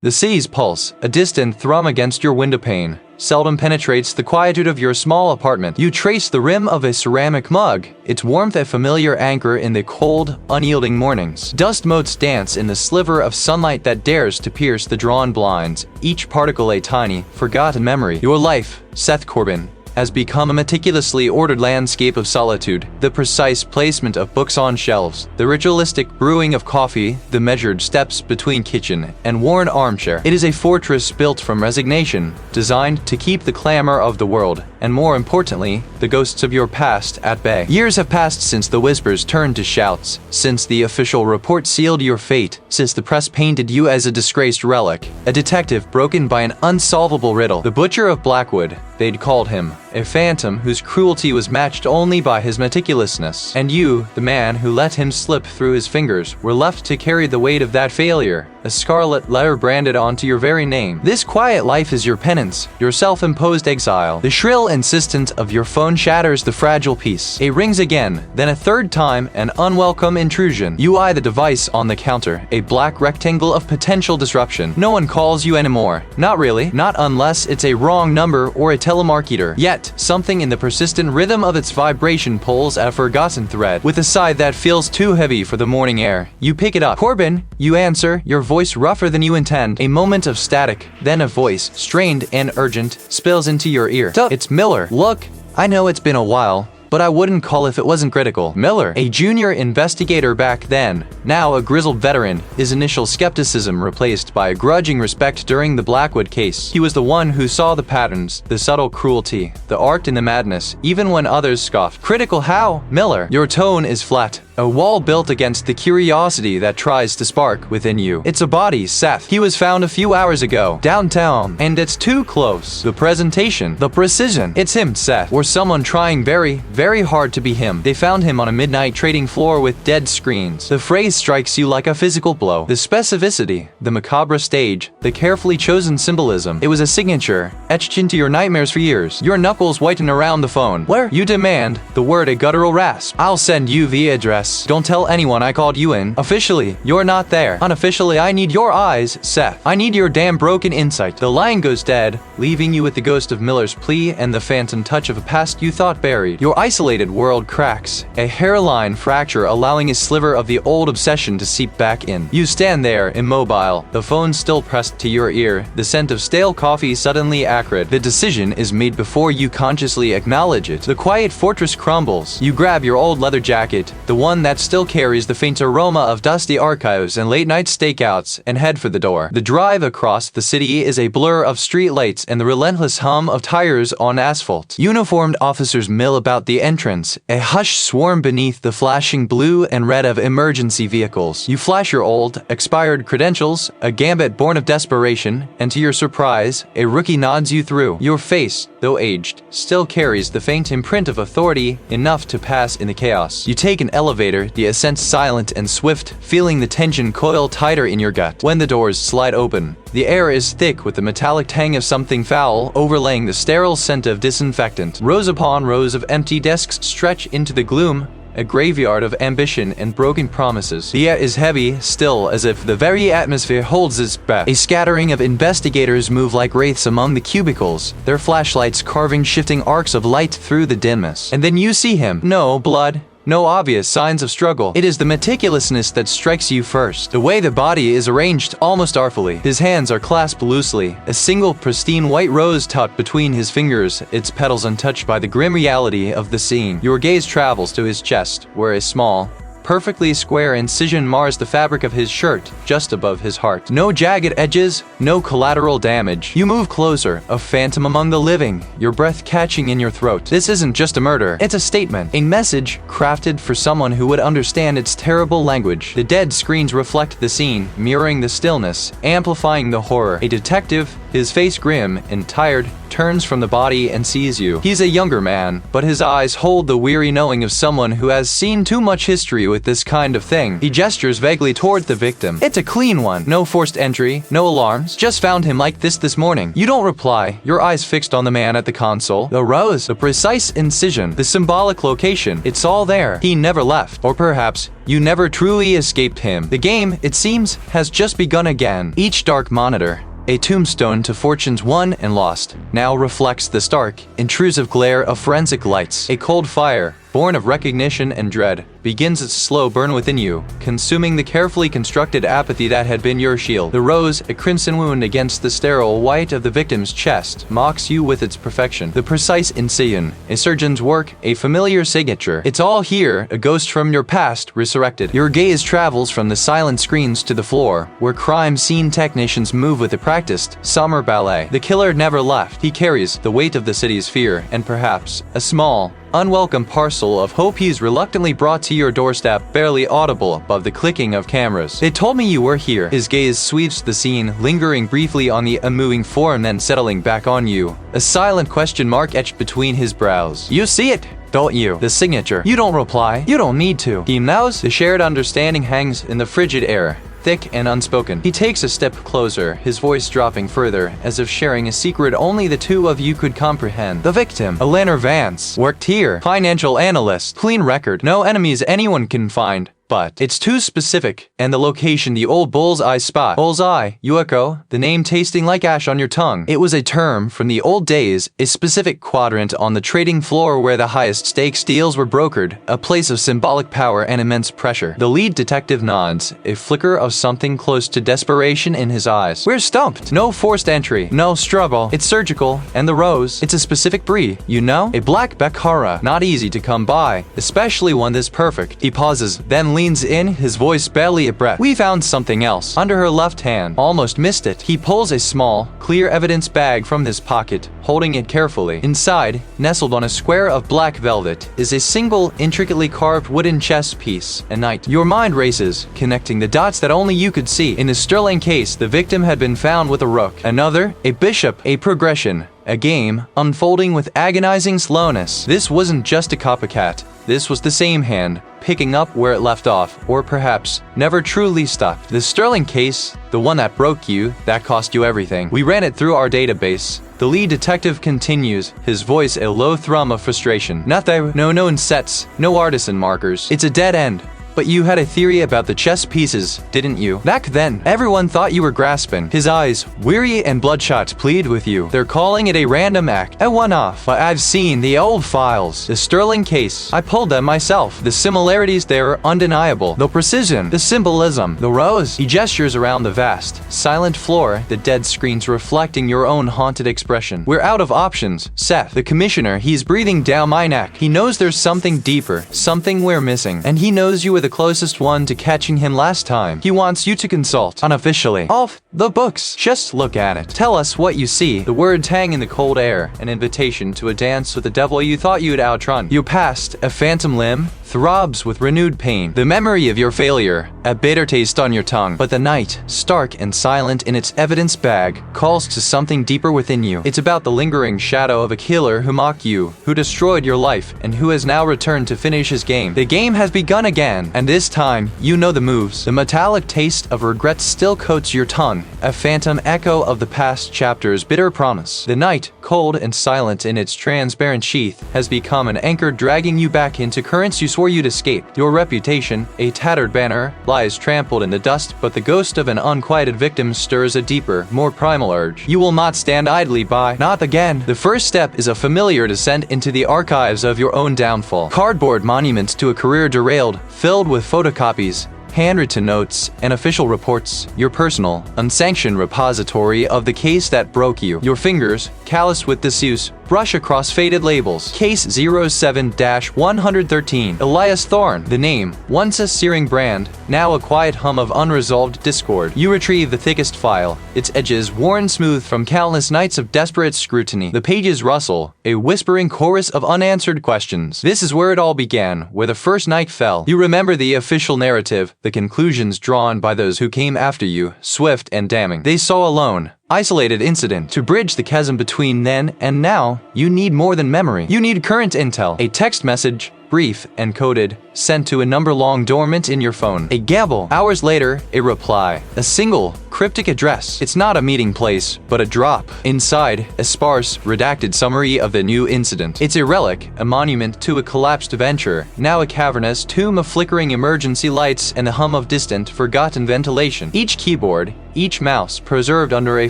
The sea's pulse, a distant thrum against your windowpane, seldom penetrates the quietude of your small apartment. You trace the rim of a ceramic mug, its warmth a familiar anchor in the cold, unyielding mornings. Dust motes dance in the sliver of sunlight that dares to pierce the drawn blinds, each particle a tiny, forgotten memory. Your life, Seth Corbin, has become a meticulously ordered landscape of solitude, the precise placement of books on shelves, the ritualistic brewing of coffee, the measured steps between kitchen and worn armchair. It is a fortress built from resignation, designed to keep the clamor of the world, and more importantly, the ghosts of your past at bay. Years have passed since the whispers turned to shouts, since the official report sealed your fate, since the press painted you as a disgraced relic, a detective broken by an unsolvable riddle. The butcher of Blackwood, they'd called him, a phantom whose cruelty was matched only by his meticulousness. And you, the man who let him slip through his fingers, were left to carry the weight of that failure, a scarlet letter branded onto your very name. This quiet life is your penance, your self-imposed exile. The shrill insistence of your phone shatters the fragile peace. It rings again, then a third time, an unwelcome intrusion. You eye the device on the counter, a black rectangle of potential disruption. No one calls you anymore. Not really. Not unless it's a wrong number or a telemarketer. Yet, something in the persistent rhythm of its vibration pulls at a forgotten thread. With a sigh that feels too heavy for the morning air, you pick it up. Corbin, you answer, your voice rougher than you intend. A moment of static, then a voice, strained and urgent, spills into your ear. It's Miller. Look, I know it's been a while, but I wouldn't call if it wasn't critical. Miller, a junior investigator back then, now a grizzled veteran, his initial skepticism replaced by a grudging respect during the Blackwood case. He was the one who saw the patterns, the subtle cruelty, the art in the madness, even when others scoffed. Critical how? Miller, your tone is flat. A wall built against the curiosity that tries to spark within you. It's a body, Seth. He was found a few hours ago, downtown, and it's too close. The presentation, the precision. It's him, Seth, or someone trying very hard to be him. They found him on a midnight trading floor with dead screens. The phrase strikes you like a physical blow. The specificity, the macabre stage, the carefully chosen symbolism. It was a signature, etched into your nightmares for years. Your knuckles whiten around the phone. Where? You demand, the word a guttural rasp. I'll send you the address. Don't tell anyone I called you in. Officially, you're not there. Unofficially, I need your eyes, Seth. I need your damn broken insight. The line goes dead, leaving you with the ghost of Miller's plea and the phantom touch of a past you thought buried. Your isolated world cracks, a hairline fracture allowing a sliver of the old obsession to seep back in. You stand there, immobile, the phone still pressed to your ear, the scent of stale coffee suddenly acrid. The decision is made before you consciously acknowledge it. The quiet fortress crumbles. You grab your old leather jacket, the one that still carries the faint aroma of dusty archives and late-night stakeouts, and head for the door. The drive across the city is a blur of streetlights and the relentless hum of tires on asphalt. Uniformed officers mill about the entrance, a hushed swarm beneath the flashing blue and red of emergency vehicles. You flash your old, expired credentials, a gambit born of desperation, and to your surprise, a rookie nods you through. Your face, though aged, still carries the faint imprint of authority enough to pass in the chaos. You take an elevator, the ascent silent and swift, feeling the tension coil tighter in your gut. When the doors slide open, the air is thick with the metallic tang of something foul, overlaying the sterile scent of disinfectant. Rows upon rows of empty desks stretch into the gloom, a graveyard of ambition and broken promises. The air is heavy, still, as if the very atmosphere holds its breath. A scattering of investigators move like wraiths among the cubicles, their flashlights carving shifting arcs of light through the dimness. And then you see him. No blood. No obvious signs of struggle. It is the meticulousness that strikes you first. The way the body is arranged almost artfully. His hands are clasped loosely, a single pristine white rose tucked between his fingers, its petals untouched by the grim reality of the scene. Your gaze travels to his chest, where a small, perfectly square incision mars the fabric of his shirt, just above his heart. No jagged edges, no collateral damage. You move closer, a phantom among the living, your breath catching in your throat. This isn't just a murder, it's a statement, a message crafted for someone who would understand its terrible language. The dead screens reflect the scene, mirroring the stillness, amplifying the horror. A detective, his face grim and tired, turns from the body and sees you. He's a younger man, but his eyes hold the weary knowing of someone who has seen too much history with this kind of thing. He gestures vaguely toward the victim. It's a clean one. No forced entry, no alarms. Just found him like this morning. You don't reply, your eyes fixed on the man at the console. The rose, the precise incision, the symbolic location. It's all there. He never left. Or perhaps you never truly escaped him. The game, it seems, has just begun again. Each dark monitor, a tombstone to fortunes won and lost, now reflects the stark, intrusive glare of forensic lights. A cold fire, born of recognition and dread, begins its slow burn within you, consuming the carefully constructed apathy that had been your shield. The rose, a crimson wound against the sterile white of the victim's chest, mocks you with its perfection. The precise incision, a surgeon's work, a familiar signature. It's all here, a ghost from your past resurrected. Your gaze travels from the silent screens to the floor, where crime scene technicians move with a practiced summer ballet. The killer never left. He carries the weight of the city's fear, and perhaps a small, unwelcome parcel of hope he's reluctantly brought to your doorstep, barely audible above the clicking of cameras. They told me you were here. His gaze sweeps the scene, lingering briefly on the unmoving form, then settling back on you. A silent question mark etched between his brows. You see it, don't you? The signature. You don't reply. You don't need to. He knows. The shared understanding hangs in the frigid air, thick and unspoken. He takes a step closer, his voice dropping further, as if sharing a secret only the two of you could comprehend. The victim, Eleanor Vance, worked here. Financial analyst. Clean record. No enemies anyone can find. But it's too specific, and the location, the old bullseye spot. Bullseye, you echo, the name tasting like ash on your tongue. It was a term from the old days, a specific quadrant on the trading floor where the highest stakes deals were brokered, a place of symbolic power and immense pressure. The lead detective nods, a flicker of something close to desperation in his eyes. We're stumped. No forced entry, no struggle. It's surgical, and the rose, it's a specific breed, you know? A black Baccara, not easy to come by, especially one this perfect. He pauses, then leans in, his voice barely a breath. We found something else. Under her left hand. Almost missed it. He pulls a small, clear evidence bag from his pocket, holding it carefully. Inside, nestled on a square of black velvet, is a single, intricately carved wooden chess piece. A knight. Your mind races, connecting the dots that only you could see. In a sterling case, the victim had been found with a rook. Another, a bishop, a progression. A game, unfolding with agonizing slowness. This wasn't just a copycat. This was the same hand, picking up where it left off, or perhaps never truly stopped. The sterling case, the one that broke you, that cost you everything. We ran it through our database. The lead detective continues, his voice a low thrum of frustration. Nothing, no known sets, no artisan markers. It's a dead end. But you had a theory about the chess pieces, didn't you? Back then, everyone thought you were grasping. His eyes, weary and bloodshot, plead with you. They're calling it a random act, a one-off. But I've seen the old files, the sterling case. I pulled them myself. The similarities there are undeniable. The precision, the symbolism, the rose. He gestures around the vast, silent floor, the dead screens reflecting your own haunted expression. We're out of options. Seth, the commissioner, he's breathing down my neck. He knows there's something deeper, something we're missing. And he knows you were the closest one to catching him last time. He wants you to consult, unofficially, off the books. Just look at it. Tell us what you see. The words hang in the cold air, an invitation to a dance with the devil you thought you'd outrun. Your past, a phantom limb, throbs with renewed pain. The memory of your failure, a bitter taste on your tongue. But the night, stark and silent in its evidence bag, calls to something deeper within you. It's about the lingering shadow of a killer who mocked you, who destroyed your life, and who has now returned to finish his game. The game has begun again, and this time, you know the moves. The metallic taste of regret still coats your tongue, a phantom echo of the past chapter's bitter promise. The night, cold and silent in its transparent sheath, has become an anchor dragging you back into currents you swore you'd escape. Your reputation, a tattered banner, lies trampled in the dust, but the ghost of an unquieted victim stirs a deeper, more primal urge. You will not stand idly by. Not again. The first step is a familiar descent into the archives of your own downfall. Cardboard monuments to a career derailed, filled with photocopies, handwritten notes, and official reports. Your personal, unsanctioned repository of the case that broke you. Your fingers, calloused with disuse, brush across faded labels. Case 07-113. Elias Thorne. The name, once a searing brand, now a quiet hum of unresolved discord. You retrieve the thickest file, its edges worn smooth from countless nights of desperate scrutiny. The pages rustle, a whispering chorus of unanswered questions. This is where it all began, where the first night fell. You remember the official narrative, the conclusions drawn by those who came after you, swift and damning. They saw alone, isolated incident. To bridge the chasm between then and now, you need more than memory. You need current intel. A text message, brief and coded, sent to a number long dormant in your phone. A gamble. Hours later, a reply. A single, cryptic address. It's not a meeting place, but a drop. Inside, a sparse, redacted summary of the new incident. It's a relic, a monument to a collapsed venture, now a cavernous tomb of flickering emergency lights and the hum of distant, forgotten ventilation. Each keyboard, each mouse, preserved under a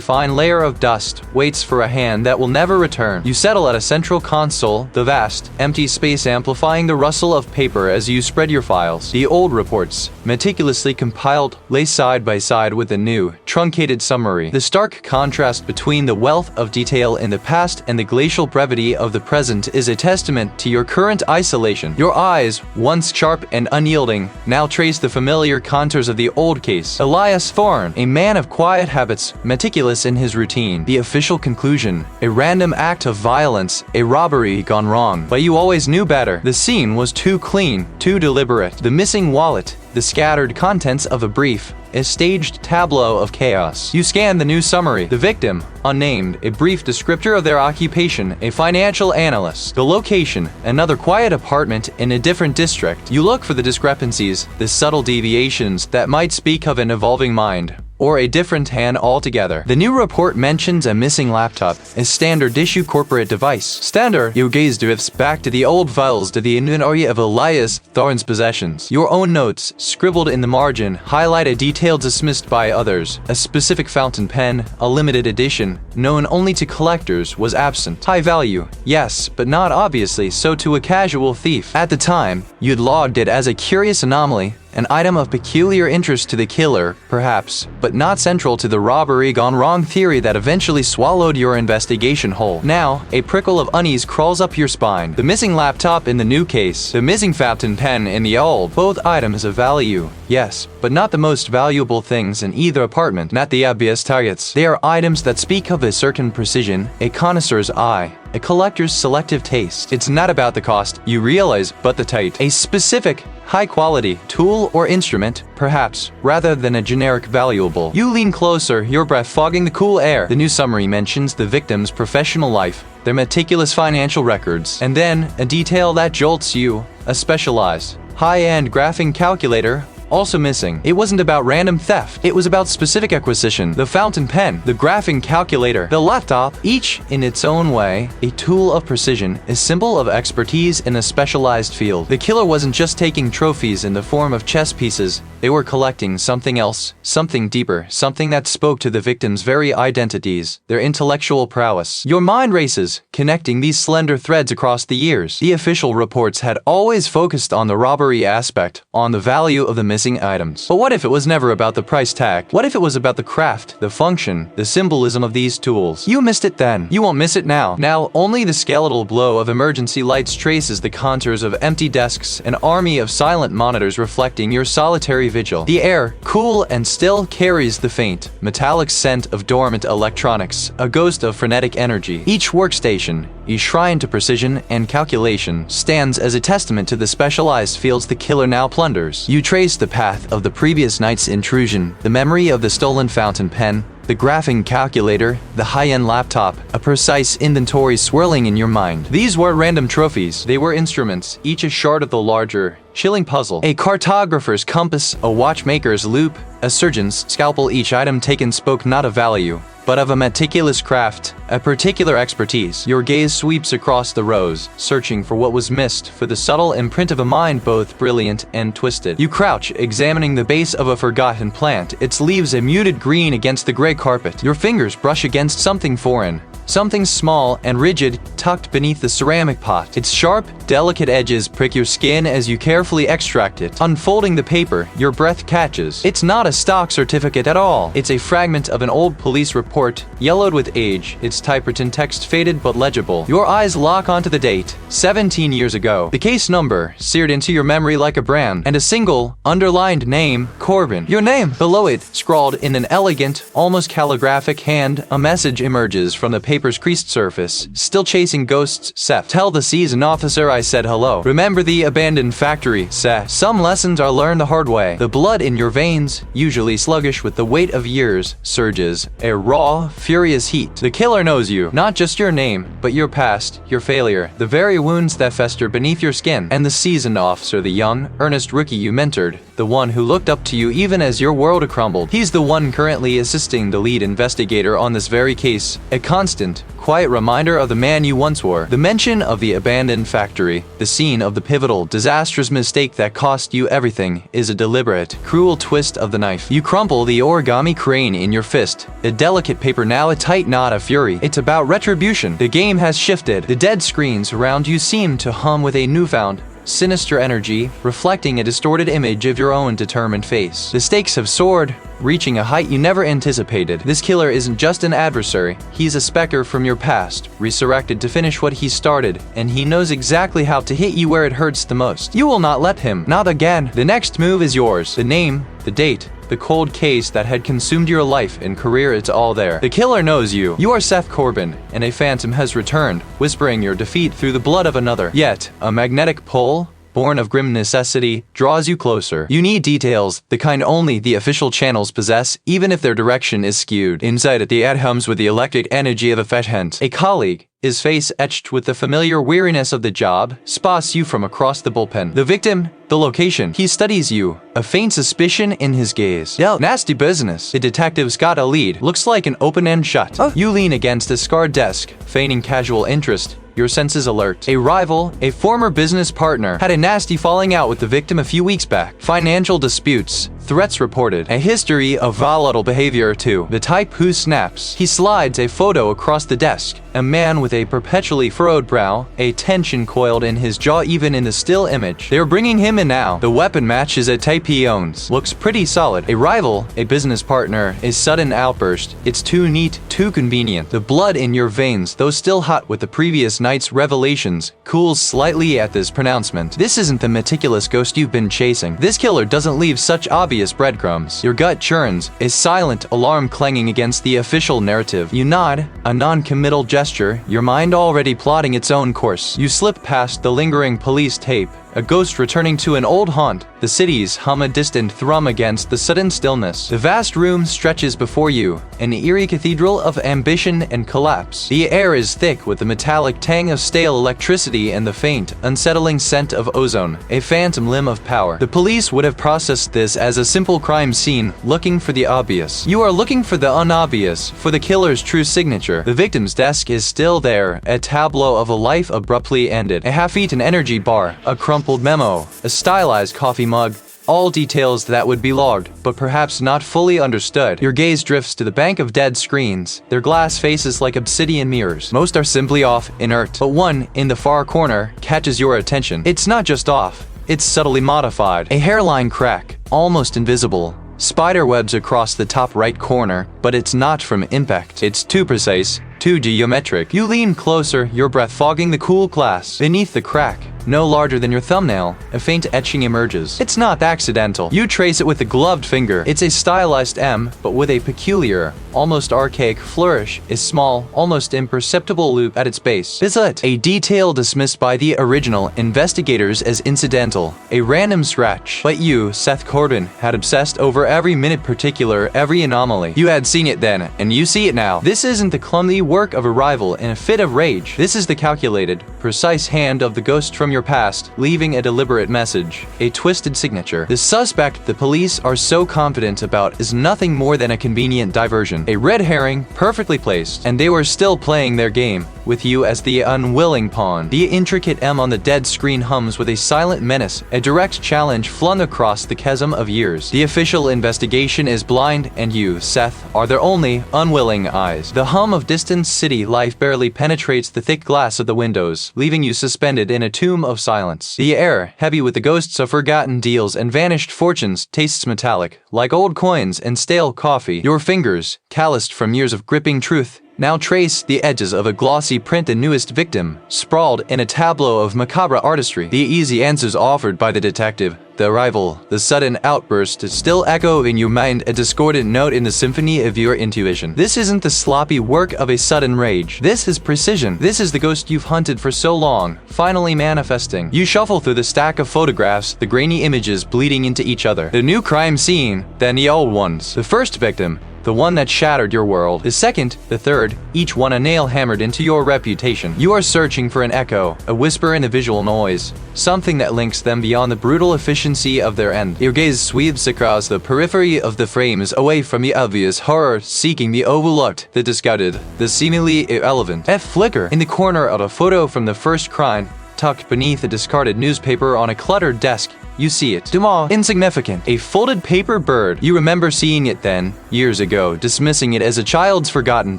fine layer of dust, waits for a hand that will never return. You settle at a central console, the vast, empty space amplifying the rustle of paper as you spread your files. The old reports, meticulously compiled, lay side by side with the new, truncated summary. The stark contrast between the wealth of detail in the past and the glacial brevity of the present is a testament to your current isolation. Your eyes, once sharp and unyielding, now trace the familiar contours of the old case. Elias Thorne, a man of quiet habits, meticulous in his routine. The official conclusion, a random act of violence, a robbery gone wrong. But you always knew better. The scene was too clean, too deliberate. The missing wallet, the scattered contents of a brief, a staged tableau of chaos. You scan the new summary. The victim, unnamed, a brief descriptor of their occupation, a financial analyst. The location, another quiet apartment in a different district. You look for the discrepancies, the subtle deviations that might speak of an evolving mind, or a different hand altogether. The new report mentions a missing laptop, a standard issue corporate device. Standard, your gaze drifts back to the old files, to the inventory of Elias Thorne's possessions. Your own notes, scribbled in the margin, highlight a detail dismissed by others. A specific fountain pen, a limited edition, known only to collectors, was absent. High value, yes, but not obviously so to a casual thief. At the time, you'd logged it as a curious anomaly, an item of peculiar interest to the killer, perhaps, but not central to the robbery gone wrong theory that eventually swallowed your investigation whole. Now, a prickle of unease crawls up your spine. The missing laptop in the new case, the missing fountain pen in the old, both items of value, yes, but not the most valuable things in either apartment, not the obvious targets. They are items that speak of a certain precision, a connoisseur's eye, a collector's selective taste. It's not about the cost, you realize, but the type. A specific, high-quality tool or instrument, perhaps, rather than a generic valuable. You lean closer, your breath fogging the cool air. The new summary mentions the victim's professional life, their meticulous financial records, and then a detail that jolts you, a specialized, high-end graphing calculator, also missing. It wasn't about random theft. It was about specific acquisition. The fountain pen, the graphing calculator, the laptop, each in its own way, a tool of precision, a symbol of expertise in a specialized field. The killer wasn't just taking trophies in the form of chess pieces. They were collecting something else, something deeper, something that spoke to the victim's very identities, their intellectual prowess. Your mind races, connecting these slender threads across the years. The official reports had always focused on the robbery aspect, on the value of the missing items. But what if it was never about the price tag? What if it was about the craft, the function, the symbolism of these tools? You missed it then. You won't miss it now. Now, only the skeletal glow of emergency lights traces the contours of empty desks, an army of silent monitors reflecting your solitary vigil. The air, cool and still, carries the faint, metallic scent of dormant electronics, a ghost of frenetic energy. Each workstation, a shrine to precision and calculation, stands as a testament to the specialized fields the killer now plunders. You trace the path of the previous night's intrusion, the memory of the stolen fountain pen, the graphing calculator, the high-end laptop, a precise inventory swirling in your mind. These weren't random trophies, they were instruments, each a shard of the larger, chilling puzzle. A cartographer's compass, a watchmaker's loop, a surgeon's scalpel. Each item taken spoke not of value, but of a meticulous craft, a particular expertise. Your gaze sweeps across the rows, searching for what was missed, for the subtle imprint of a mind both brilliant and twisted. You crouch, examining the base of a forgotten plant, its leaves a muted green against the gray carpet. Your fingers brush against something foreign, something small and rigid, tucked beneath the ceramic pot. Its sharp, delicate edges prick your skin as you carefully extract it. Unfolding the paper, your breath catches. It's not a stock certificate at all. It's a fragment of an old police report, yellowed with age, its typewritten text faded but legible. Your eyes lock onto the date, 17 years ago. The case number, seared into your memory like a brand, and a single, underlined name, Corbin. Your name. Below it, scrawled in an elegant, almost calligraphic hand, a message emerges from the paper paper's creased surface. Still chasing ghosts, Seth? Tell the season officer I said hello. Remember the abandoned factory, Seth? Some lessons are learned the hard way. The blood in your veins, usually sluggish with the weight of years, surges. A raw, furious heat. The killer knows you. Not just your name, but your past, your failure. The very wounds that fester beneath your skin. And the seasoned officer, the young, earnest rookie you mentored. The one who looked up to you even as your world crumbled. He's the one currently assisting the lead investigator on this very case. A constant, quiet reminder of the man you once were. The mention of the abandoned factory, the scene of the pivotal, disastrous mistake that cost you everything, is a deliberate, cruel twist of the knife. You crumple the origami crane in your fist. A delicate paper, now a tight knot of fury. It's about retribution. The game has shifted. The dead screens around you seem to hum with a newfound, sinister energy, reflecting a distorted image of your own determined face. The stakes have soared, reaching a height you never anticipated. This killer isn't just an adversary, he's a specter from your past, resurrected to finish what he started, and he knows exactly how to hit you where it hurts the most. You will not let him. Not again. The next move is yours. The name, the date, the cold case that had consumed your life and career, it's all there. The killer knows you. You are Seth Corbin, and a phantom has returned, whispering your defeat through the blood of another. Yet, a magnetic pull, born of grim necessity, draws you closer. You need details, the kind only the official channels possess, even if their direction is skewed. Inside it, the ad hums with the electric energy of a fetch hunt. A colleague, his face etched with the familiar weariness of the job, spots you from across the bullpen. The victim, the location. He studies you, a faint suspicion in his gaze. Yo, nasty business. The detective's got a lead. Looks like an open-end shut. You lean against a scarred desk, feigning casual interest. Your senses alert. A rival, a former business partner, had a nasty falling out with the victim a few weeks back. Financial disputes, threats reported, a history of volatile behavior too. The type who snaps. He slides a photo across the desk. A man with a perpetually furrowed brow, a tension coiled in his jaw even in the still image. They're bringing him in now. The weapon matches a type he owns. Looks pretty solid. A rival, a business partner, a sudden outburst. It's too neat, too convenient. The blood in your veins, though still hot with the previous night's revelations, cools slightly at this pronouncement. This isn't the meticulous ghost you've been chasing. This killer doesn't leave such obvious breadcrumbs. Your gut churns, a silent alarm clanging against the official narrative. You nod, a non-committal gesture, your mind already plotting its own course. You slip past the lingering police tape, a ghost returning to an old haunt. The city's hum, a distant thrum against the sudden stillness. The vast room stretches before you, an eerie cathedral of ambition and collapse. The air is thick with the metallic tang of stale electricity and the faint, unsettling scent of ozone, a phantom limb of power. The police would have processed this as a simple crime scene, looking for the obvious. You are looking for the unobvious, for the killer's true signature. The victim's desk is still there, a tableau of a life abruptly ended. A half-eaten energy bar, a crumpled memo, a stylized coffee mug, all details that would be logged, but perhaps not fully understood. Your gaze drifts to the bank of dead screens, their glass faces like obsidian mirrors. Most are simply off, inert, but one, in the far corner, catches your attention. It's not just off, it's subtly modified. A hairline crack, almost invisible. Spider webs across the top right corner, but it's not from impact. It's too precise, too geometric. You lean closer, your breath fogging the cool glass. Beneath the crack, no larger than your thumbnail, a faint etching emerges. It's not accidental. You trace it with a gloved finger. It's a stylized M, but with a peculiar, almost archaic flourish, a small, almost imperceptible loop at its base. Visit a detail dismissed by the original investigators as incidental, a random scratch. But you, Seth Corbin, had obsessed over every minute particular, every anomaly. You had seen it then, and you see it now. This isn't the clumsy work of a rival in a fit of rage. This is the calculated, precise hand of the ghost from your past, leaving a deliberate message, a twisted signature. The suspect the police are so confident about is nothing more than a convenient diversion, a red herring, perfectly placed, and they were still playing their game, with you as the unwilling pawn. The intricate M on the dead screen hums with a silent menace, a direct challenge flung across the chasm of years. The official investigation is blind, and you, Seth, are their only unwilling eyes. The hum of distant city life barely penetrates the thick glass of the windows, leaving you suspended in a tomb of silence. The air, heavy with the ghosts of forgotten deals and vanished fortunes, tastes metallic, like old coins and stale coffee. Your fingers, calloused from years of gripping truth, Now trace the edges of a glossy print. The newest victim, sprawled in a tableau of macabre artistry. The easy answers offered by the detective, the arrival, the sudden outburst still echo in your mind, a discordant note in the symphony of your intuition. This isn't the sloppy work of a sudden rage. This is precision. This is the ghost you've hunted for so long, finally manifesting. You shuffle through the stack of photographs, the grainy images bleeding into each other. The new crime scene, then the old ones. The first victim, the one that shattered your world. The second, the third, each one a nail hammered into your reputation. You are searching for an echo, a whisper in the visual noise, something that links them beyond the brutal efficiency of their end. Your gaze sweeps across the periphery of the frames, away from the obvious horror, seeking the overlooked, the discarded, the seemingly irrelevant. A flicker in the corner of a photo from the first crime, tucked beneath a discarded newspaper on a cluttered desk. You see it. Small, insignificant. A folded paper bird. You remember seeing it then, years ago, dismissing it as a child's forgotten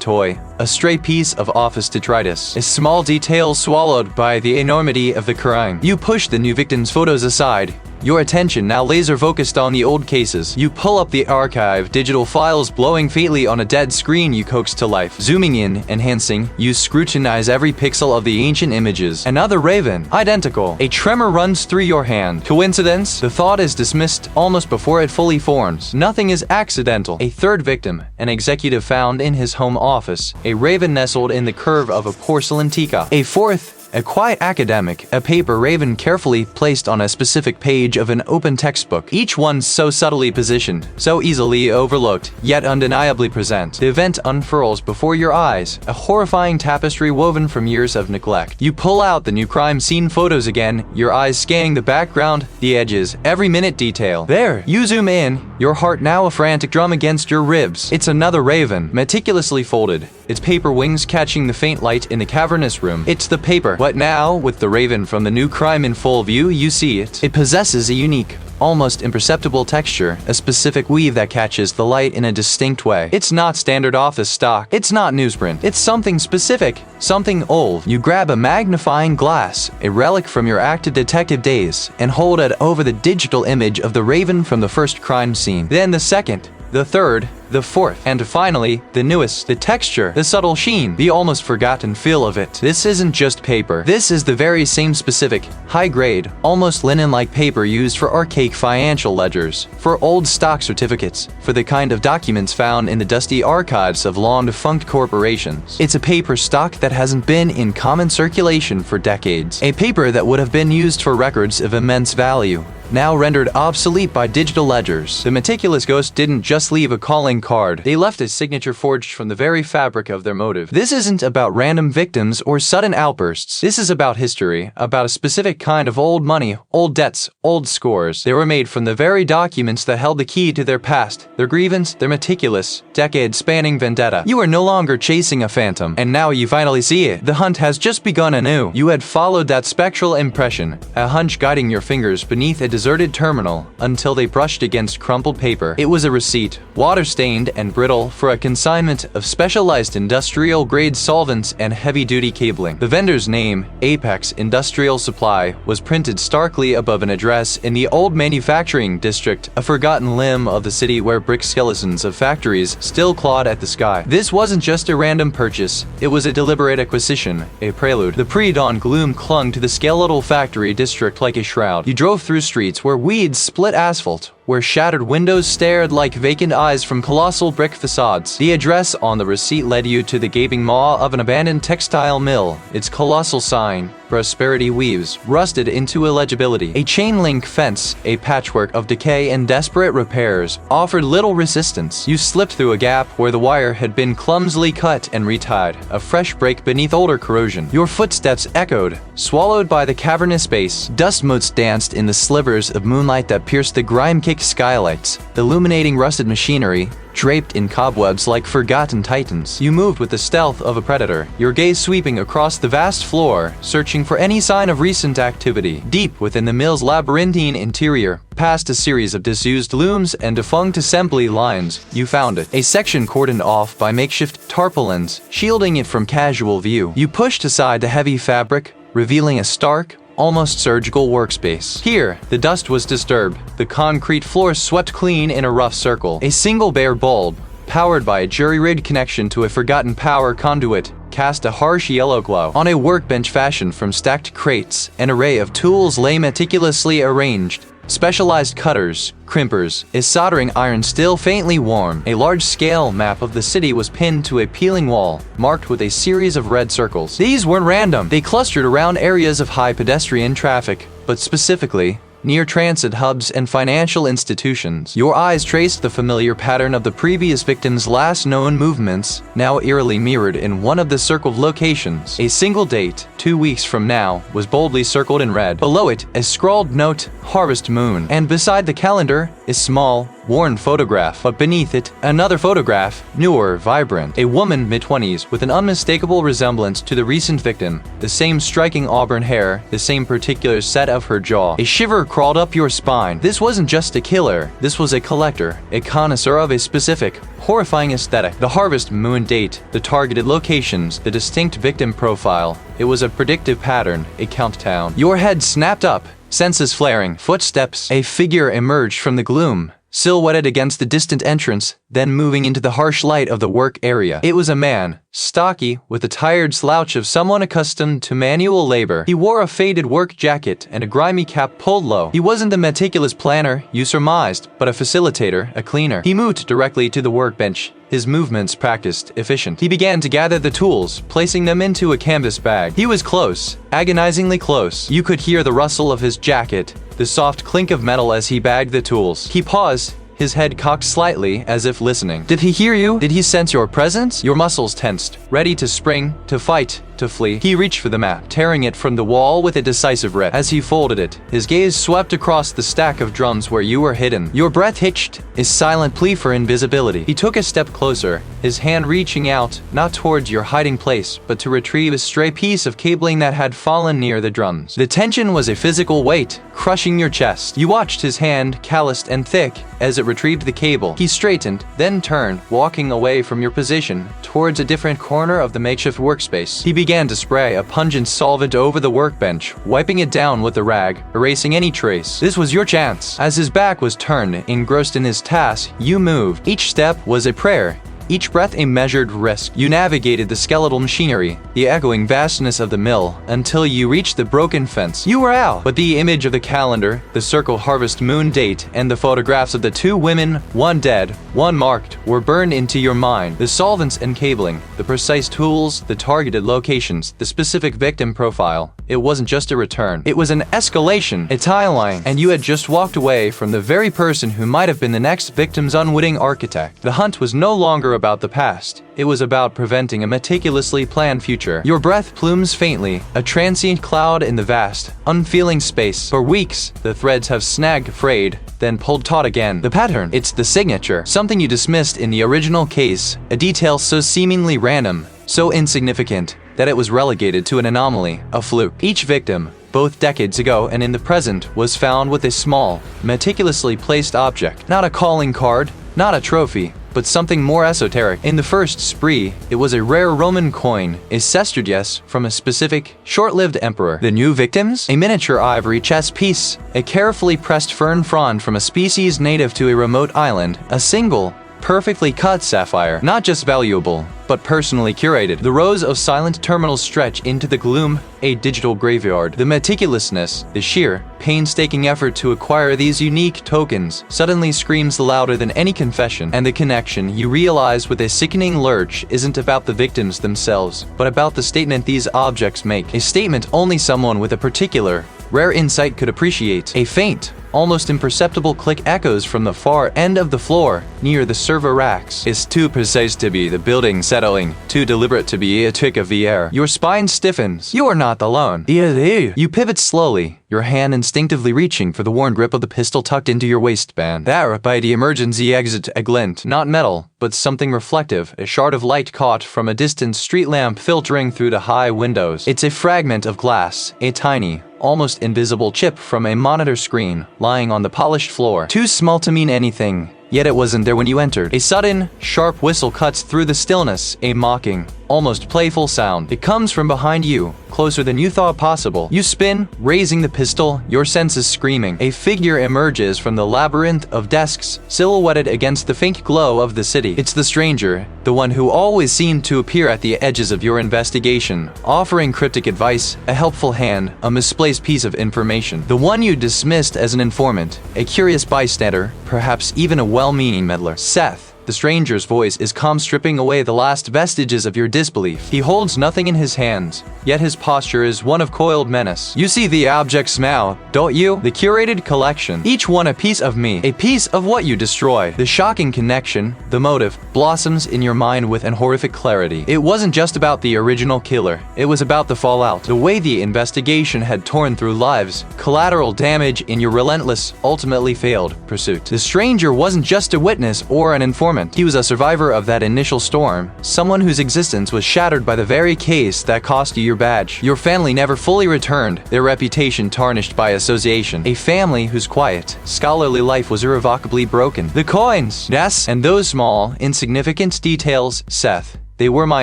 toy. A stray piece of office detritus. A small detail swallowed by the enormity of the crime. You push the new victim's photos aside. Your attention now laser focused on the old cases. You pull up the archive, digital files blowing faintly on a dead screen you coax to life. Zooming in, enhancing, you scrutinize every pixel of the ancient images. Another raven, identical. A tremor runs through your hand. Coincidence? The thought is dismissed almost before it fully forms. Nothing is accidental. A third victim, an executive found in his home office. A raven nestled in the curve of a porcelain teacup. A fourth, a quiet academic, a paper raven carefully placed on a specific page of an open textbook. Each one so subtly positioned, so easily overlooked, yet undeniably present. The event unfurls before your eyes, a horrifying tapestry woven from years of neglect. You pull out the new crime scene photos again, your eyes scanning the background, the edges, every minute detail. There, you zoom in, your heart now a frantic drum against your ribs. It's another raven, meticulously folded, its paper wings catching the faint light in the cavernous room. It's the paper. But now, with the raven from the new crime in full view, you see it. It possesses a unique, almost imperceptible texture, a specific weave that catches the light in a distinct way. It's not standard office stock. It's not newsprint. It's something specific, something old. You grab a magnifying glass, a relic from your active detective days, and hold it over the digital image of the raven from the first crime scene. Then the second, the third, the fourth, and finally, the newest. The texture, the subtle sheen, the almost forgotten feel of it. This isn't just paper. This is the very same specific, high-grade, almost linen-like paper used for archaic financial ledgers, for old stock certificates, for the kind of documents found in the dusty archives of long-defunct corporations. It's a paper stock that hasn't been in common circulation for decades. A paper that would have been used for records of immense value, now rendered obsolete by digital ledgers. The meticulous ghost didn't just leave a calling card. They left a signature forged from the very fabric of their motive. This isn't about random victims or sudden outbursts. This is about history, about a specific kind of old money, old debts, old scores. They were made from the very documents that held the key to their past, their grievance, their meticulous, decade-spanning vendetta. You are no longer chasing a phantom, and now you finally see it. The hunt has just begun anew. You had followed that spectral impression, a hunch guiding your fingers beneath a deserted terminal, until they brushed against crumpled paper. It was a receipt, water-stained and brittle, for a consignment of specialized industrial-grade solvents and heavy-duty cabling. The vendor's name, Apex Industrial Supply, was printed starkly above an address in the old manufacturing district, a forgotten limb of the city where brick skeletons of factories still clawed at the sky. This wasn't just a random purchase, it was a deliberate acquisition, a prelude. The pre-dawn gloom clung to the skeletal factory district like a shroud. You drove through streets where weeds split asphalt, where shattered windows stared like vacant eyes from colossal brick facades. The address on the receipt led you to the gaping maw of an abandoned textile mill. Its colossal sign, Prosperity Weaves, rusted into illegibility. A chain-link fence, a patchwork of decay and desperate repairs, offered little resistance. You slipped through a gap where the wire had been clumsily cut and retied, a fresh break beneath older corrosion. Your footsteps echoed, swallowed by the cavernous space. Dust motes danced in the slivers of moonlight that pierced the grime-caked skylights, illuminating rusted machinery, draped in cobwebs like forgotten titans. You moved with the stealth of a predator, your gaze sweeping across the vast floor, searching for any sign of recent activity. Deep within the mill's labyrinthine interior, past a series of disused looms and defunct assembly lines, you found it. A section cordoned off by makeshift tarpaulins, shielding it from casual view. You pushed aside the heavy fabric, revealing a stark, almost surgical workspace. Here, the dust was disturbed. The concrete floor swept clean in a rough circle. A single bare bulb, powered by a jury-rigged connection to a forgotten power conduit, cast a harsh yellow glow. On a workbench fashioned from stacked crates, an array of tools lay meticulously arranged. Specialized cutters, crimpers, a soldering iron still faintly warm. A large-scale map of the city was pinned to a peeling wall, marked with a series of red circles. These weren't random. They clustered around areas of high pedestrian traffic, but specifically near transit hubs and financial institutions. Your eyes traced the familiar pattern of the previous victim's last known movements, now eerily mirrored in one of the circled locations. A single date, 2 weeks from now, was boldly circled in red. Below it, a scrawled note, Harvest Moon. And beside the calendar, a small, worn photograph. But beneath it, another photograph, newer, vibrant. A woman mid-20s with an unmistakable resemblance to the recent victim. The same striking auburn hair, the same particular set of her jaw. A shiver crawled up your spine. This wasn't just a killer. This was a collector, a connoisseur of a specific, horrifying aesthetic. The Harvest Moon date, the targeted locations, the distinct victim profile. It was a predictive pattern, a countdown. Your head snapped up, senses flaring. Footsteps. A figure emerged from the gloom, silhouetted against the distant entrance, then moving into the harsh light of the work area. It was a man, stocky, with the tired slouch of someone accustomed to manual labor. He wore a faded work jacket and a grimy cap pulled low. He wasn't the meticulous planner you surmised, but a facilitator, a cleaner. He moved directly to the workbench, his movements practiced, efficient. He began to gather the tools, placing them into a canvas bag. He was close, agonizingly close. You could hear the rustle of his jacket, the soft clink of metal as he bagged the tools. He paused, his head cocked slightly as if listening. Did he hear you? Did he sense your presence? Your muscles tensed, ready to spring, to fight, to flee. He reached for the map, tearing it from the wall with a decisive rip. As he folded it, his gaze swept across the stack of drums where you were hidden. Your breath hitched, his silent plea for invisibility. He took a step closer, his hand reaching out, not towards your hiding place, but to retrieve a stray piece of cabling that had fallen near the drums. The tension was a physical weight, crushing your chest. You watched his hand, calloused and thick, as it retrieved the cable. He straightened, then turned, walking away from your position, towards a different corner of the makeshift workspace. He began to spray a pungent solvent over the workbench, wiping it down with a rag, erasing any trace. This was your chance. As his back was turned, engrossed in his task, you moved. Each step was a prayer, each breath a measured risk. You navigated the skeletal machinery, the echoing vastness of the mill, until you reached the broken fence. You were out, but the image of the calendar, the circle Harvest Moon date, and the photographs of the two women, one dead, one marked, were burned into your mind. The solvents and cabling, the precise tools, the targeted locations, the specific victim profile. It wasn't just a return. It was an escalation, a timeline, and you had just walked away from the very person who might have been the next victim's unwitting architect. The hunt was no longer about the past. It was about preventing a meticulously planned future. Your breath plumes faintly, a transient cloud in the vast, unfeeling space. For weeks, the threads have snagged, frayed, then pulled taut again. The pattern, it's the signature, something you dismissed in the original case, a detail so seemingly random, so insignificant, that it was relegated to an anomaly, a fluke. Each victim, both decades ago and in the present, was found with a small, meticulously placed object. Not a calling card, not a trophy, but something more esoteric. In the first spree, it was a rare Roman coin, a sesterdius from a specific, short-lived emperor. The new victims? A miniature ivory chess piece, a carefully pressed fern frond from a species native to a remote island, a single, perfectly cut sapphire, not just valuable, but personally curated. The rows of silent terminals stretch into the gloom, a digital graveyard. The meticulousness, the sheer, painstaking effort to acquire these unique tokens suddenly screams louder than any confession. And the connection, you realize with a sickening lurch, isn't about the victims themselves, but about the statement these objects make. A statement only someone with a particular, rare insight could appreciate. A faint, almost imperceptible click echoes from the far end of the floor, near the server racks. It's too precise to be the building settling, too deliberate to be a trick of the air. Your spine stiffens. You are not alone. You pivot slowly, your hand instinctively reaching for the worn grip of the pistol tucked into your waistband. There, by the emergency exit, a glint, not metal, but something reflective, a shard of light caught from a distant street lamp filtering through the high windows. It's a fragment of glass, a tiny, almost invisible chip from a monitor screen, lying on the polished floor. Too small to mean anything, yet it wasn't there when you entered. A sudden, sharp whistle cuts through the stillness, a mocking, almost playful sound. It comes from behind you, closer than you thought possible. You spin, raising the pistol, your senses screaming. A figure emerges from the labyrinth of desks, silhouetted against the faint glow of the city. It's the stranger, the one who always seemed to appear at the edges of your investigation, offering cryptic advice, a helpful hand, a misplaced piece of information. The one you dismissed as an informant, a curious bystander, perhaps even a well-meaning meddler. Seth. The stranger's voice is calm, stripping away the last vestiges of your disbelief. He holds nothing in his hands, yet his posture is one of coiled menace. You see the objects now, don't you? The curated collection. Each one a piece of me, a piece of what you destroyed. The shocking connection, the motive, blossoms in your mind with an horrific clarity. It wasn't just about the original killer. It was about the fallout. The way the investigation had torn through lives, collateral damage in your relentless, ultimately failed pursuit. The stranger wasn't just a witness or an informant. He was a survivor of that initial storm, someone whose existence was shattered by the very case that cost you your badge. Your family never fully returned, their reputation tarnished by association. A family whose quiet, scholarly life was irrevocably broken. The coins! Yes, and those small, insignificant details, Seth. They were my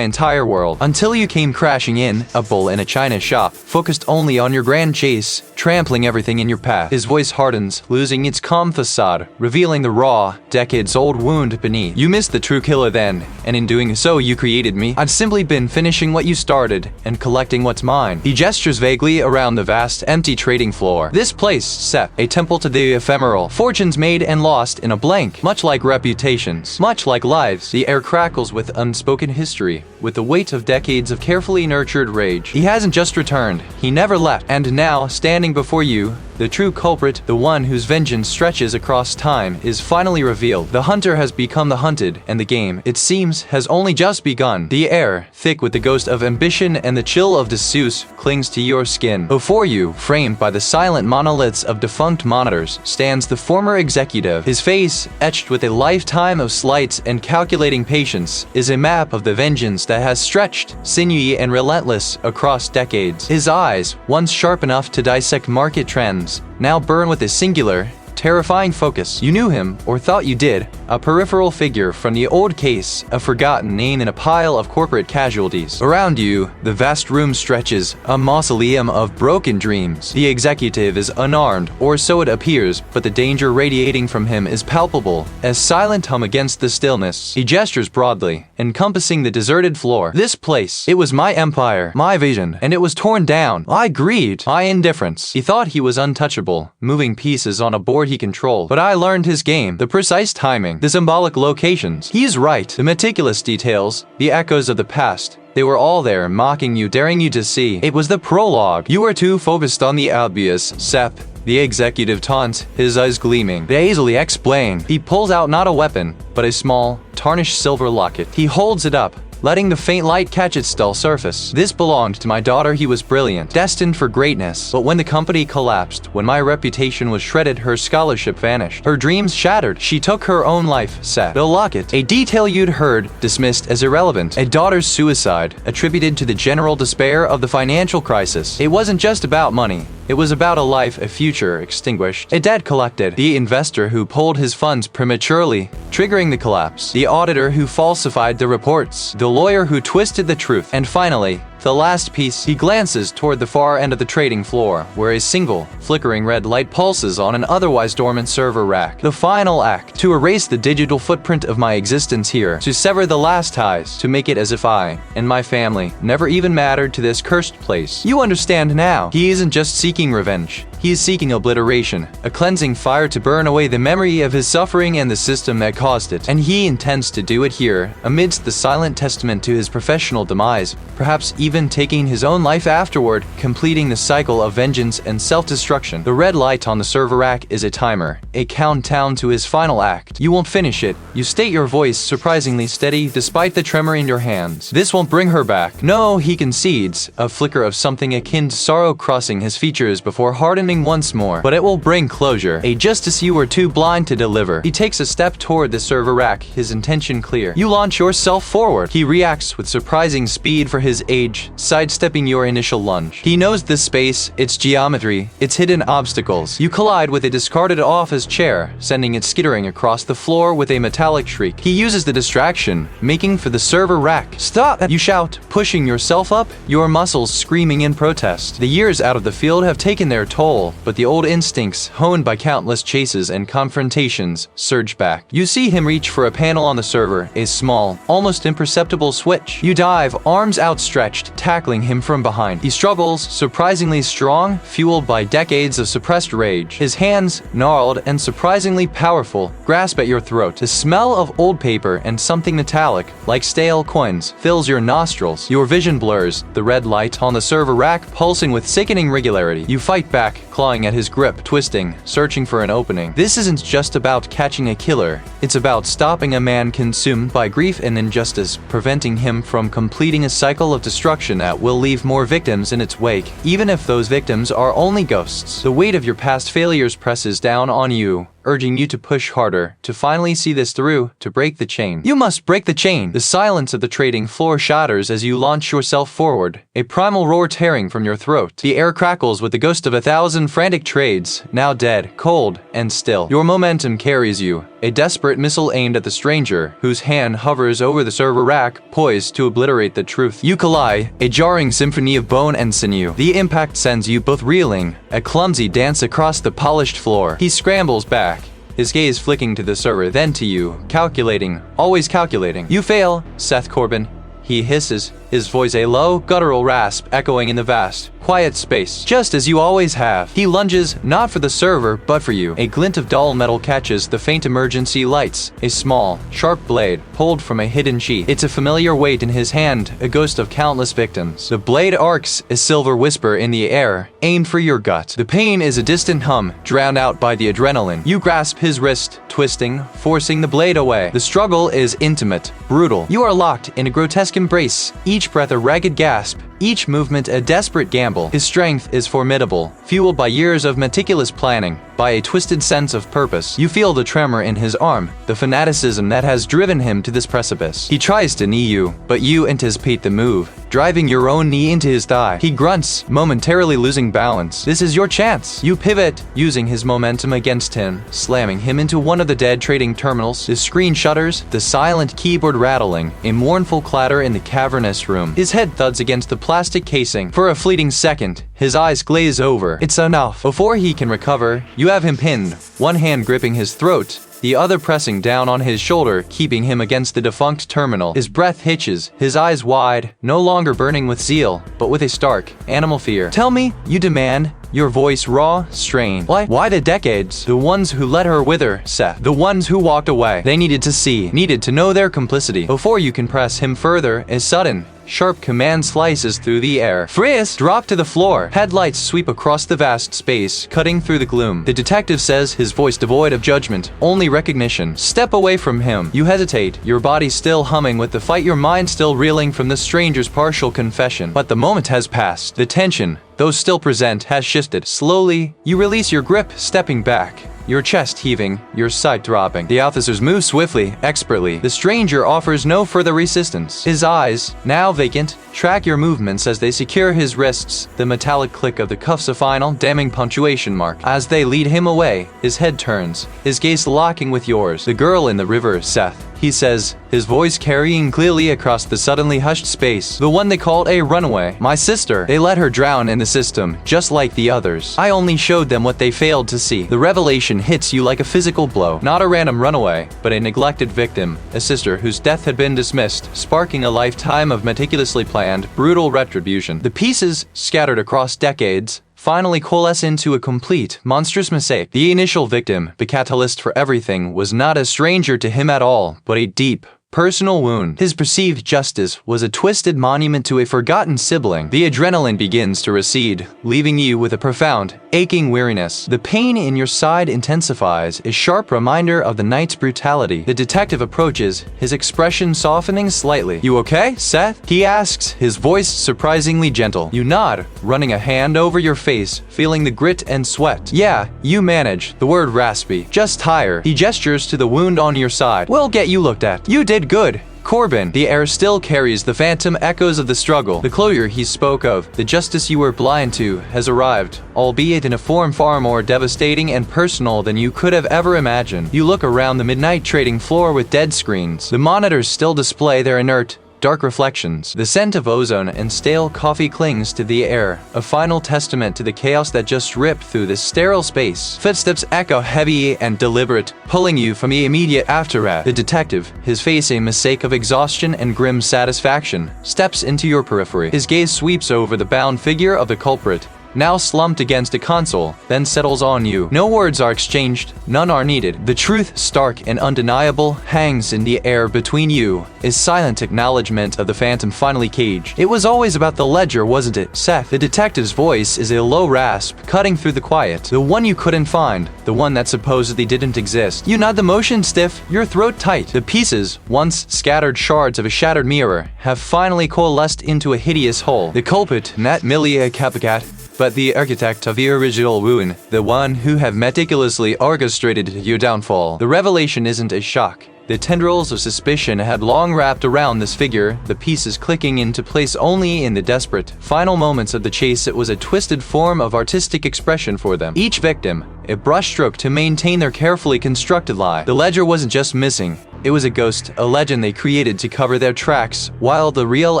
entire world. Until you came crashing in, a bull in a china shop, focused only on your grand chase, trampling everything in your path. His voice hardens, losing its calm facade, revealing the raw, decades-old wound beneath. You missed the true killer then, and in doing so you created me. I've simply been finishing what you started, and collecting what's mine. He gestures vaguely around the vast, empty trading floor. This place, Seth, a temple to the ephemeral. Fortunes made and lost in a blank. Much like reputations, much like lives. The air crackles with unspoken history, with the weight of decades of carefully nurtured rage. He hasn't just returned, he never left. And now, standing before you, the true culprit, the one whose vengeance stretches across time, is finally revealed. The hunter has become the hunted, and the game, it seems, has only just begun. The air, thick with the ghost of ambition and the chill of disuse, clings to your skin. Before you, framed by the silent monoliths of defunct monitors, stands the former executive. His face, etched with a lifetime of slights and calculating patience, is a map of the vengeance that has stretched, sinewy and relentless, across decades. His eyes, once sharp enough to dissect market trends, now burn with a singular, terrifying focus. You knew him, or thought you did, a peripheral figure from the old case, a forgotten name in a pile of corporate casualties. Around you, the vast room stretches, a mausoleum of broken dreams. The executive is unarmed, or so it appears, but the danger radiating from him is palpable, as silent hum against the stillness. He gestures broadly, encompassing the deserted floor. This place, it was my empire, my vision, and it was torn down. My greed, my indifference. He thought he was untouchable, moving pieces on a board he controlled. But I learned his game, the precise timing, the symbolic locations. He's right, the meticulous details, the echoes of the past. They were all there, mocking you, daring you to see. It was the prologue. You were too focused on the obvious, Seth. The executive taunts, his eyes gleaming. They easily explain. He pulls out not a weapon, but a small, tarnished silver locket. He holds it up, letting the faint light catch its dull surface. This belonged to my daughter. He was brilliant, destined for greatness. But when the company collapsed, when my reputation was shredded, her scholarship vanished. Her dreams shattered. She took her own life, Seth. The locket, a detail you'd heard, dismissed as irrelevant. A daughter's suicide, attributed to the general despair of the financial crisis. It wasn't just about money. It was about a life, a future extinguished, a debt collected, the investor who pulled his funds prematurely, triggering the collapse, the auditor who falsified the reports, the lawyer who twisted the truth, and finally, the last piece. He glances toward the far end of the trading floor, where a single, flickering red light pulses on an otherwise dormant server rack. The final act, to erase the digital footprint of my existence here, to sever the last ties, to make it as if I, and my family, never even mattered to this cursed place. You understand now. He isn't just seeking revenge. He is seeking obliteration, a cleansing fire to burn away the memory of his suffering and the system that caused it. And he intends to do it here, amidst the silent testament to his professional demise, perhaps even taking his own life afterward, completing the cycle of vengeance and self-destruction. The red light on the server rack is a timer, a countdown to his final act. You won't finish it. You state, your voice surprisingly steady despite the tremor in your hands. This won't bring her back. No, he concedes, a flicker of something akin to sorrow crossing his features before hardening warning once more, but it will bring closure. A justice you were too blind to deliver. He takes a step toward the server rack, his intention clear. You launch yourself forward. He reacts with surprising speed for his age, sidestepping your initial lunge. He knows this space, its geometry, its hidden obstacles. You collide with a discarded office chair, sending it skittering across the floor with a metallic shriek. He uses the distraction, making for the server rack. Stop! You shout, pushing yourself up, your muscles screaming in protest. The years out of the field have taken their toll, but the old instincts, honed by countless chases and confrontations, surge back. You see him reach for a panel on the server, a small, almost imperceptible switch. You dive, arms outstretched, tackling him from behind. He struggles, surprisingly strong, fueled by decades of suppressed rage. His hands, gnarled and surprisingly powerful, grasp at your throat. The smell of old paper and something metallic, like stale coins, fills your nostrils. Your vision blurs, the red light on the server rack pulsing with sickening regularity. You fight back, clawing at his grip, twisting, searching for an opening. This isn't just about catching a killer. It's about stopping a man consumed by grief and injustice, preventing him from completing a cycle of destruction that will leave more victims in its wake, even if those victims are only ghosts. The weight of your past failures presses down on you, urging you to push harder, to finally see this through, to break the chain. You must break the chain! The silence of the trading floor shatters as you launch yourself forward, a primal roar tearing from your throat. The air crackles with the ghost of 1,000 frantic trades, now dead, cold, and still. Your momentum carries you, a desperate missile aimed at the stranger, whose hand hovers over the server rack, poised to obliterate the truth. You collide, a jarring symphony of bone and sinew. The impact sends you both reeling, a clumsy dance across the polished floor. He scrambles back, his gaze flicking to the server, then to you, calculating, always calculating. You fail, Seth Corbin, he hisses, his voice a low, guttural rasp echoing in the vast, quiet space. Just as you always have. He lunges, not for the server, but for you. A glint of dull metal catches the faint emergency lights, a small, sharp blade, pulled from a hidden sheath. It's a familiar weight in his hand, a ghost of countless victims. The blade arcs, a silver whisper in the air, aimed for your gut. The pain is a distant hum, drowned out by the adrenaline. You grasp his wrist, twisting, forcing the blade away. The struggle is intimate, brutal. You are locked in a grotesque embrace, each breath a ragged gasp, each movement a desperate gamble. His strength is formidable, fueled by years of meticulous planning, by a twisted sense of purpose. You feel the tremor in his arm, the fanaticism that has driven him to this precipice. He tries to knee you, but you anticipate the move, driving your own knee into his thigh. He grunts, momentarily losing balance. This is your chance. You pivot, using his momentum against him, slamming him into one of the dead trading terminals. The screen shudders, the silent keyboard rattling, a mournful clatter in the cavernous room. His head thuds against the plastic casing. For a fleeting second, his eyes glaze over. It's enough. Before he can recover, you have him pinned, one hand gripping his throat, the other pressing down on his shoulder, keeping him against the defunct terminal. His breath hitches, his eyes wide, no longer burning with zeal, but with a stark, animal fear. Tell me, you demand, your voice raw, strained. Why the decades? The ones who let her wither, Seth. The ones who walked away. They needed to see, needed to know their complicity. Before you can press him further, a sudden, sharp command slices through the air. Freeze! Drop to the floor. Headlights sweep across the vast space, cutting through the gloom. The detective says, his voice devoid of judgment, only recognition. Step away from him. You hesitate, your body still humming with the fight, your mind still reeling from the stranger's partial confession. But the moment has passed. The tension, though still present, has shifted. Slowly, you release your grip, stepping back, your chest heaving, your sight dropping. The officers move swiftly, expertly. The stranger offers no further resistance. His eyes, now vacant, track your movements as they secure his wrists, the metallic click of the cuffs a final, damning punctuation mark. As they lead him away, his head turns, his gaze locking with yours. The girl in the river, Seth, he says, his voice carrying clearly across the suddenly hushed space. The one they called a runaway. My sister. They let her drown in the system, just like the others. I only showed them what they failed to see. The revelation hits you like a physical blow. Not a random runaway, but a neglected victim. A sister whose death had been dismissed, sparking a lifetime of meticulously planned, brutal retribution. The pieces, scattered across decades, finally coalesce into a complete, monstrous mistake. The initial victim, the catalyst for everything, was not a stranger to him at all, but a deep, personal wound. His perceived justice was a twisted monument to a forgotten sibling. The adrenaline begins to recede, leaving you with a profound, aching weariness. The pain in your side intensifies, a sharp reminder of the night's brutality. The detective approaches, his expression softening slightly. "You okay, Seth?" he asks, his voice surprisingly gentle. You nod, running a hand over your face, feeling the grit and sweat. "Yeah, you manage." The word raspy. "Just higher." He gestures to the wound on your side. "We'll get you looked at." "You did good, Corbin." The air still carries the phantom echoes of the struggle. "The closure he spoke of, the justice you were blind to, has arrived, albeit in a form far more devastating and personal than you could have ever imagined." You look around the midnight trading floor with dead screens. The monitors still display their inert, dark reflections. The scent of ozone and stale coffee clings to the air, a final testament to the chaos that just ripped through this sterile space. Footsteps echo heavy and deliberate, pulling you from the immediate aftermath. The detective, his face a mistake of exhaustion and grim satisfaction, steps into your periphery. His gaze sweeps over the bound figure of the culprit, now slumped against a console, then settles on you. No words are exchanged, none are needed. The truth, stark and undeniable, hangs in the air between you, a silent acknowledgement of the phantom finally caged. "It was always about the ledger, wasn't it, Seth?" The detective's voice is a low rasp, cutting through the quiet. "The one you couldn't find, the one that supposedly didn't exist." You nod, the motion stiff, your throat tight. The pieces, once scattered shards of a shattered mirror, have finally coalesced into a hideous whole. The culprit, not merely a copycat, but the architect of the original ruin, the one who have meticulously orchestrated your downfall. The revelation isn't a shock. The tendrils of suspicion had long wrapped around this figure, the pieces clicking into place only in the desperate, final moments of the chase. It was a twisted form of artistic expression for them. Each victim, a brushstroke to maintain their carefully constructed lie. The ledger wasn't just missing. It was a ghost, a legend they created to cover their tracks, while the real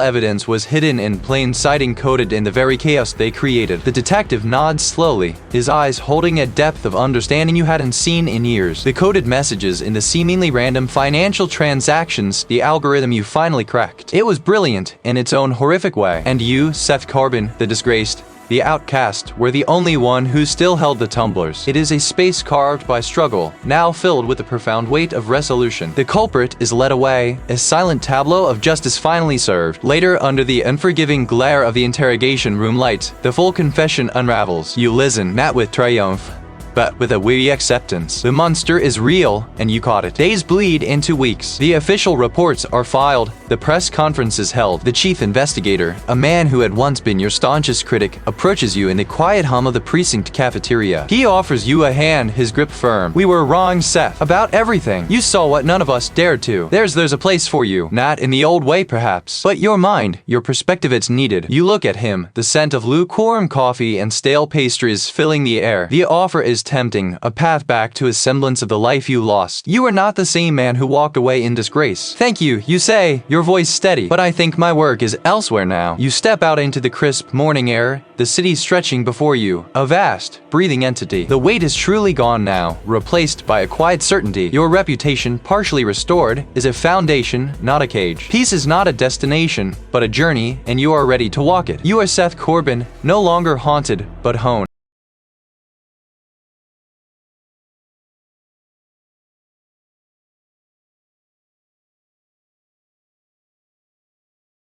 evidence was hidden in plain sight, encoded in the very chaos they created. The detective nods slowly, his eyes holding a depth of understanding you hadn't seen in years. The coded messages in the seemingly random financial transactions, the algorithm you finally cracked. It was brilliant in its own horrific way. And you, Seth Corbin, the disgraced, the outcast, were the only one who still held the tumblers. It is a space carved by struggle, now filled with the profound weight of resolution. The culprit is led away, a silent tableau of justice finally served. Later, under the unforgiving glare of the interrogation room lights, the full confession unravels. You listen, not with triumph, but with a weary acceptance. The monster is real, and you caught it. Days bleed into weeks. The official reports are filed. The press conference is held. The chief investigator, a man who had once been your staunchest critic, approaches you in the quiet hum of the precinct cafeteria. He offers you a hand, his grip firm. "We were wrong, Seth, about everything. You saw what none of us dared to. There's a place for you. Not in the old way, perhaps, but your mind, your perspective, it's needed." You look at him, the scent of lukewarm coffee and stale pastries filling the air. The offer is tempting, a path back to a semblance of the life you lost. You are not the same man who walked away in disgrace. "Thank you," you say, your voice steady. "But I think my work is elsewhere now." You step out into the crisp morning air, the city stretching before you, a vast, breathing entity. The weight is truly gone now, replaced by a quiet certainty. Your reputation, partially restored, is a foundation, not a cage. Peace is not a destination, but a journey, and you are ready to walk it. You are Seth Corbin, no longer haunted, but honed.